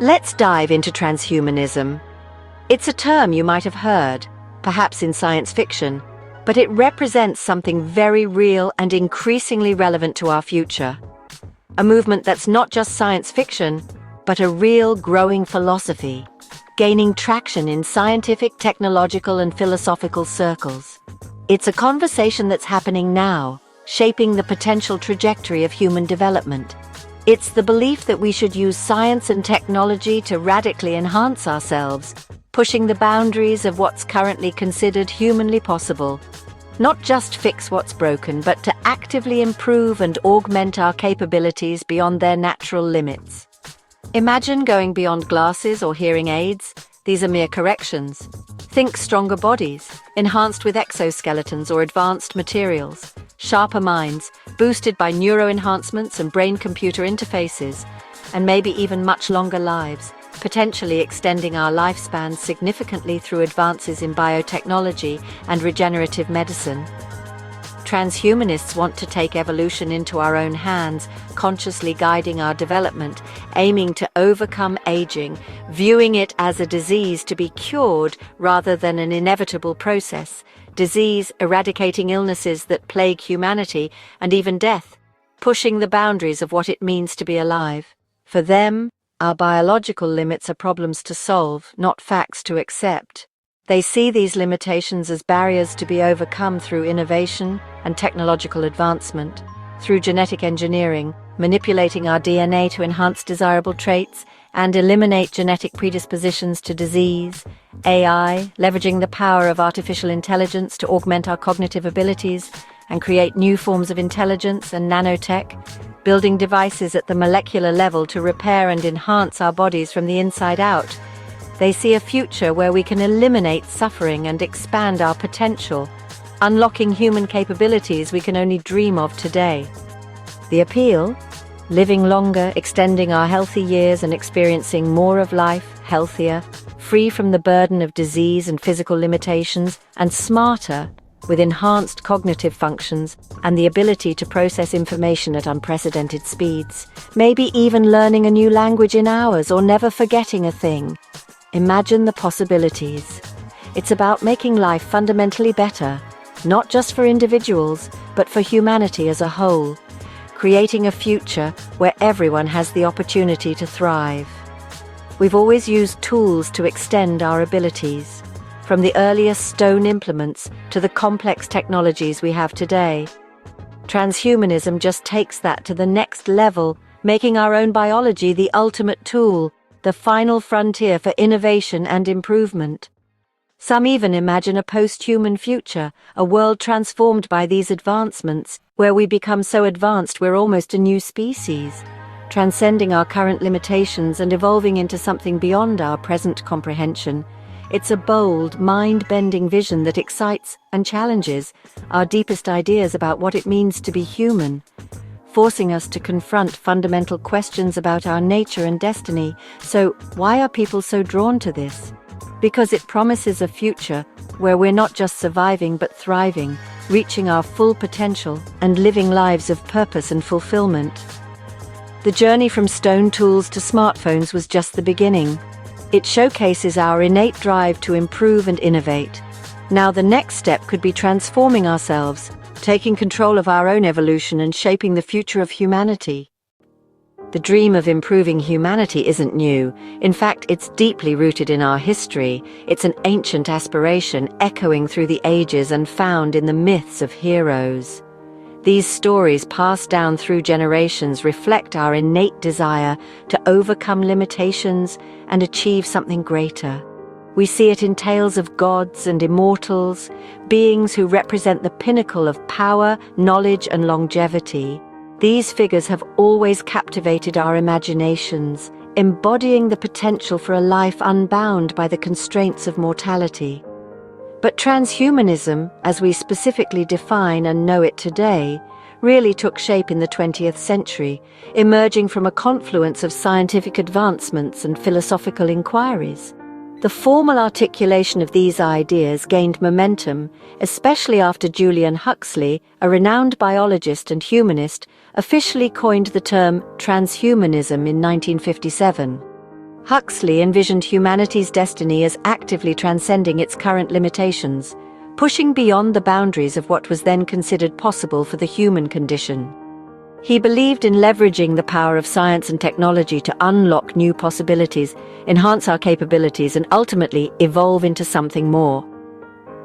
Let's dive into transhumanism. It's a term you might have heard, perhaps in science fiction, but it represents something very real and increasingly relevant to our future. A movement that's not just science fiction, but a real growing philosophy, gaining traction in scientific, technological, and philosophical circles. It's a conversation that's happening now, shaping the potential trajectory of human development. It's the belief that we should use science and technology to radically enhance ourselves, pushing the boundaries of what's currently considered humanly possible. Not just fix what's broken, but to actively improve and augment our capabilities beyond their natural limits. Imagine going beyond glasses or hearing aids. These are mere corrections. Think stronger bodies, enhanced with exoskeletons or advanced materials, sharper minds, boosted by neuroenhancements and brain-computer interfaces, and maybe even much longer lives, potentially extending our lifespan significantly through advances in biotechnology and regenerative medicine. Transhumanists want to take evolution into our own hands, consciously guiding our development, aiming to overcome aging, viewing it as a disease to be cured rather than an inevitable process. Disease eradicating illnesses that plague humanity and even death, pushing the boundaries of what it means to be alive. For them, our biological limits are problems to solve, not facts to accept. They see these limitations as barriers to be overcome through innovation and technological advancement, through genetic engineering, manipulating our DNA to enhance desirable traits and eliminate genetic predispositions to disease, AI, leveraging the power of artificial intelligence to augment our cognitive abilities and create new forms of intelligence, and nanotech, building devices at the molecular level to repair and enhance our bodies from the inside out. They see a future where we can eliminate suffering and expand our potential, unlocking human capabilities we can only dream of today. The appeal? Living longer, extending our healthy years and experiencing more of life, healthier, free from the burden of disease and physical limitations, and smarter, with enhanced cognitive functions and the ability to process information at unprecedented speeds, maybe even learning a new language in hours or never forgetting a thing. Imagine the possibilities. It's about making life fundamentally better, not just for individuals, but for humanity as a whole, creating a future where everyone has the opportunity to thrive. We've always used tools to extend our abilities, from the earliest stone implements to the complex technologies we have today. Transhumanism just takes that to the next level, making our own biology the ultimate tool, the final frontier for innovation and improvement. Some even imagine a post-human future, a world transformed by these advancements, where we become so advanced we're almost a new species, transcending our current limitations and evolving into something beyond our present comprehension. It's a bold, mind-bending vision that excites and challenges our deepest ideas about what it means to be human, forcing us to confront fundamental questions about our nature and destiny. So, why are people so drawn to this? Because it promises a future where we're not just surviving but thriving, reaching our full potential and living lives of purpose and fulfillment. The journey from stone tools to smartphones was just the beginning. It showcases our innate drive to improve and innovate. Now the next step could be transforming ourselves, taking control of our own evolution and shaping the future of humanity. The dream of improving humanity isn't new. In fact, it's deeply rooted in our history. It's an ancient aspiration echoing through the ages and found in the myths of heroes. These stories, passed down through generations, reflect our innate desire to overcome limitations and achieve something greater. We see it in tales of gods and immortals, beings who represent the pinnacle of power, knowledge, and longevity. These figures have always captivated our imaginations, embodying the potential for a life unbound by the constraints of mortality. But transhumanism, as we specifically define and know it today, really took shape in the 20th century, emerging from a confluence of scientific advancements and philosophical inquiries. The formal articulation of these ideas gained momentum, especially after Julian Huxley, a renowned biologist and humanist, officially coined the term transhumanism in 1957. Huxley envisioned humanity's destiny as actively transcending its current limitations, pushing beyond the boundaries of what was then considered possible for the human condition. He believed in leveraging the power of science and technology to unlock new possibilities, enhance our capabilities, and ultimately evolve into something more.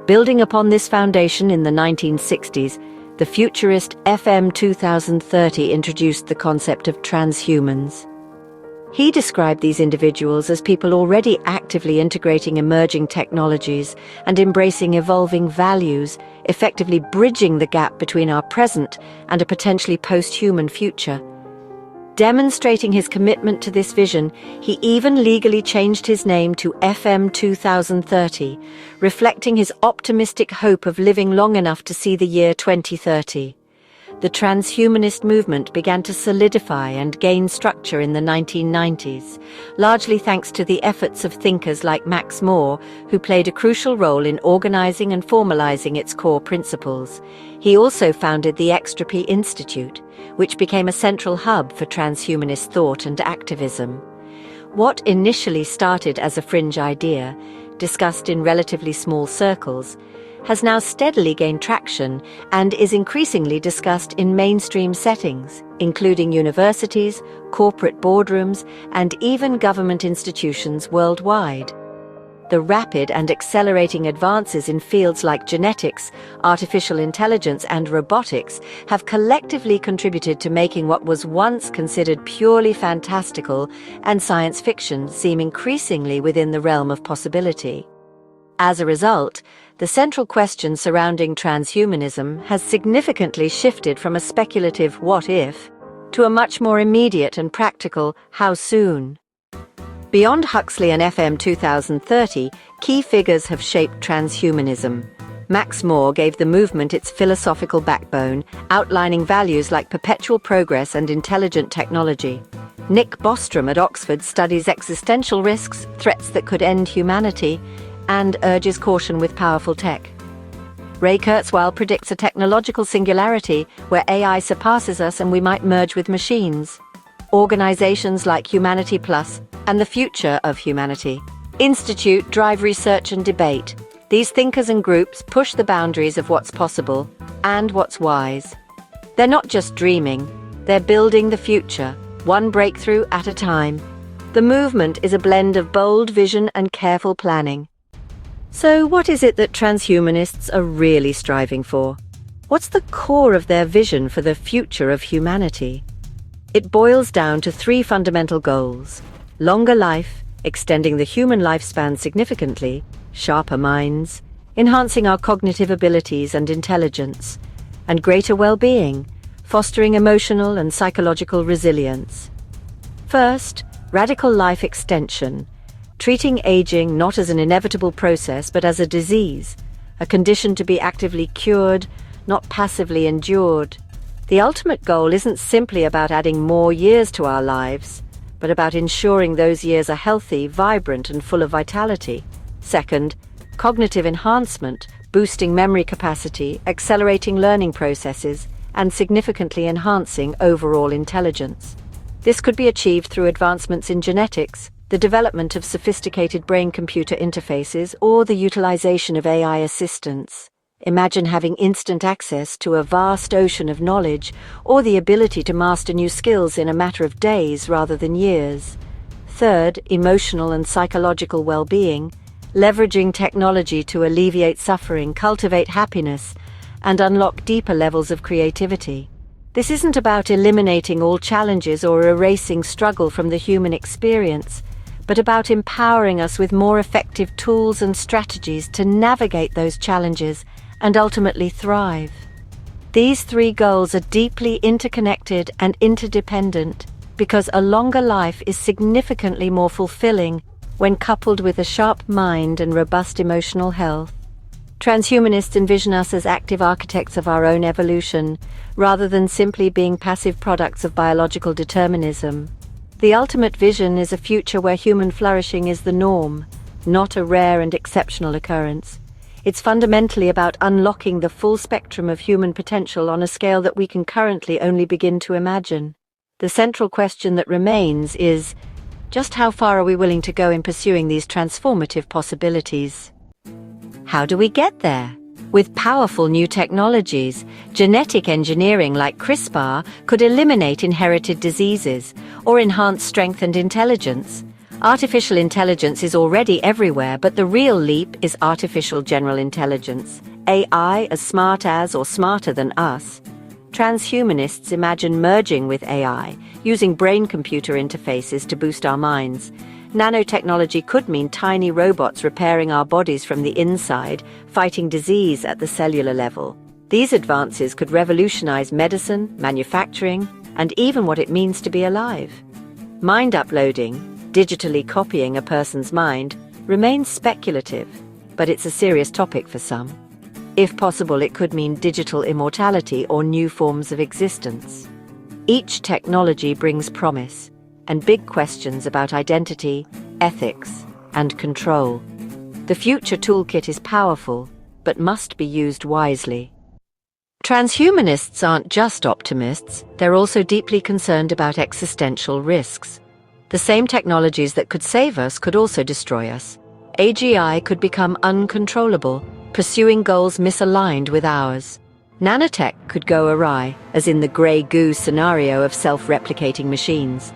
Building upon this foundation in the 1960s, the futurist FM 2030 introduced the concept of transhumans. He described these individuals as people already actively integrating emerging technologies and embracing evolving values, effectively bridging the gap between our present and a potentially post-human future. Demonstrating his commitment to this vision, he even legally changed his name to FM 2030, reflecting his optimistic hope of living long enough to see the year 2030. The transhumanist movement began to solidify and gain structure in the 1990s, largely thanks to the efforts of thinkers like Max More, who played a crucial role in organizing and formalizing its core principles. He also founded the Extropy Institute, which became a central hub for transhumanist thought and activism. What initially started as a fringe idea, discussed in relatively small circles, has now steadily gained traction and is increasingly discussed in mainstream settings, including universities, corporate boardrooms, and even government institutions worldwide. The rapid and accelerating advances in fields like genetics, artificial intelligence, and robotics have collectively contributed to making what was once considered purely fantastical and science fiction seem increasingly within the realm of possibility. As a result, the central question surrounding transhumanism has significantly shifted from a speculative what if to a much more immediate and practical how soon. Beyond Huxley and FM 2030, key figures have shaped transhumanism. Max More gave the movement its philosophical backbone, outlining values like perpetual progress and intelligent technology. Nick Bostrom at Oxford studies existential risks, threats that could end humanity, and urges caution with powerful tech. Ray Kurzweil predicts a technological singularity where AI surpasses us and we might merge with machines. Organizations like Humanity Plus and the Future of Humanity Institute drive research and debate. These thinkers and groups push the boundaries of what's possible and what's wise. They're not just dreaming, they're building the future, one breakthrough at a time. The movement is a blend of bold vision and careful planning. So what is it that transhumanists are really striving for? What's the core of their vision for the future of humanity? It boils down to three fundamental goals: longer life, extending the human lifespan significantly, sharper minds, enhancing our cognitive abilities and intelligence, and greater well-being, fostering emotional and psychological resilience. First, radical life extension. Treating aging not as an inevitable process but as a disease, a condition to be actively cured, not passively endured. The ultimate goal isn't simply about adding more years to our lives, but about ensuring those years are healthy, vibrant, and full of vitality. Second, cognitive enhancement, boosting memory capacity, accelerating learning processes, and significantly enhancing overall intelligence. This could be achieved through advancements in genetics, the development of sophisticated brain-computer interfaces, or the utilization of AI assistants. Imagine having instant access to a vast ocean of knowledge, or the ability to master new skills in a matter of days rather than years. Third, emotional and psychological well-being, leveraging technology to alleviate suffering, cultivate happiness, and unlock deeper levels of creativity. This isn't about eliminating all challenges or erasing struggle from the human experience, but about empowering us with more effective tools and strategies to navigate those challenges and ultimately thrive. These three goals are deeply interconnected and interdependent because a longer life is significantly more fulfilling when coupled with a sharp mind and robust emotional health. Transhumanists envision us as active architects of our own evolution, rather than simply being passive products of biological determinism. The ultimate vision is a future where human flourishing is the norm, not a rare and exceptional occurrence. It's fundamentally about unlocking the full spectrum of human potential on a scale that we can currently only begin to imagine. The central question that remains is, Just how far are we willing to go in pursuing these transformative possibilities? How do we get there? With powerful new technologies, genetic engineering like CRISPR could eliminate inherited diseases or enhance strength and intelligence. Artificial intelligence is already everywhere, but the real leap is artificial general intelligence, AI as smart as or smarter than us. Transhumanists imagine merging with AI, using brain-computer interfaces to boost our minds. Nanotechnology could mean tiny robots repairing our bodies from the inside, fighting disease at the cellular level. These advances could revolutionize medicine, manufacturing, and even what it means to be alive. Mind uploading, digitally copying a person's mind, remains speculative, but it's a serious topic for some. If possible, it could mean digital immortality or new forms of existence. Each technology brings promise and big questions about identity, ethics, and control. The future toolkit is powerful, but must be used wisely. Transhumanists aren't just optimists, they're also deeply concerned about existential risks. The same technologies that could save us could also destroy us. AGI could become uncontrollable, pursuing goals misaligned with ours. Nanotech could go awry, as in the grey goo scenario of self-replicating machines.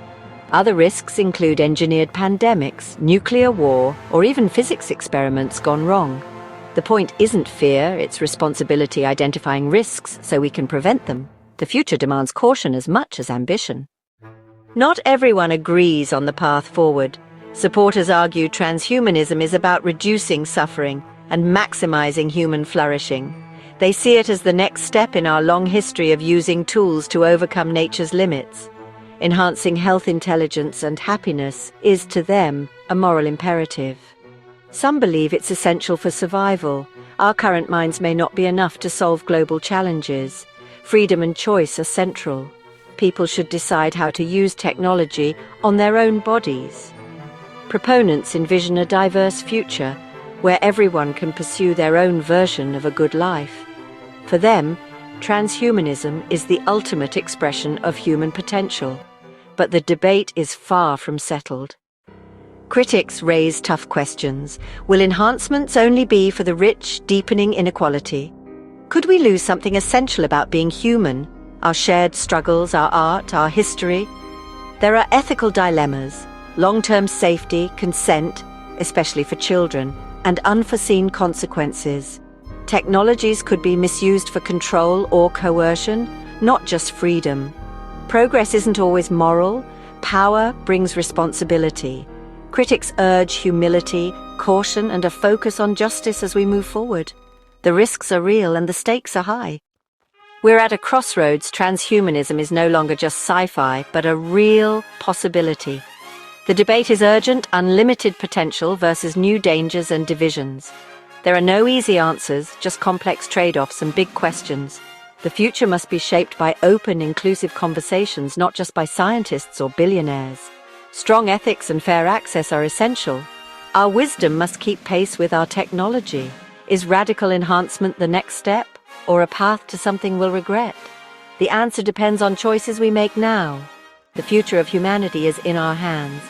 Other risks include engineered pandemics, nuclear war, or even physics experiments gone wrong. The point isn't fear, it's responsibility identifying risks so we can prevent them. The future demands caution as much as ambition. Not everyone agrees on the path forward. Supporters argue transhumanism is about reducing suffering and maximizing human flourishing. They see it as the next step in our long history of using tools to overcome nature's limits. Enhancing health, intelligence, and happiness is, to them, a moral imperative. Some believe it's essential for survival. Our current minds may not be enough to solve global challenges. Freedom and choice are central. People should decide how to use technology on their own bodies. Proponents envision a diverse future, where everyone can pursue their own version of a good life. For them, transhumanism is the ultimate expression of human potential. But the debate is far from settled. Critics raise tough questions. Will enhancements only be for the rich, deepening inequality? Could we lose something essential about being human? Our shared struggles, our art, our history? There are ethical dilemmas, long-term safety, consent, especially for children, and unforeseen consequences. Technologies could be misused for control or coercion, not just freedom. Progress isn't always moral. Power brings responsibility. Critics urge humility, caution, and a focus on justice as we move forward. The risks are real and the stakes are high. We're at a crossroads. Transhumanism is no longer just sci-fi, but a real possibility. The debate is urgent: unlimited potential versus new dangers and divisions. There are no easy answers, just complex trade-offs and big questions. The future must be shaped by open, inclusive conversations, not just by scientists or billionaires. Strong ethics and fair access are essential. Our wisdom must keep pace with our technology. Is radical enhancement the next step, or a path to something we'll regret? The answer depends on choices we make now. The future of humanity is in our hands.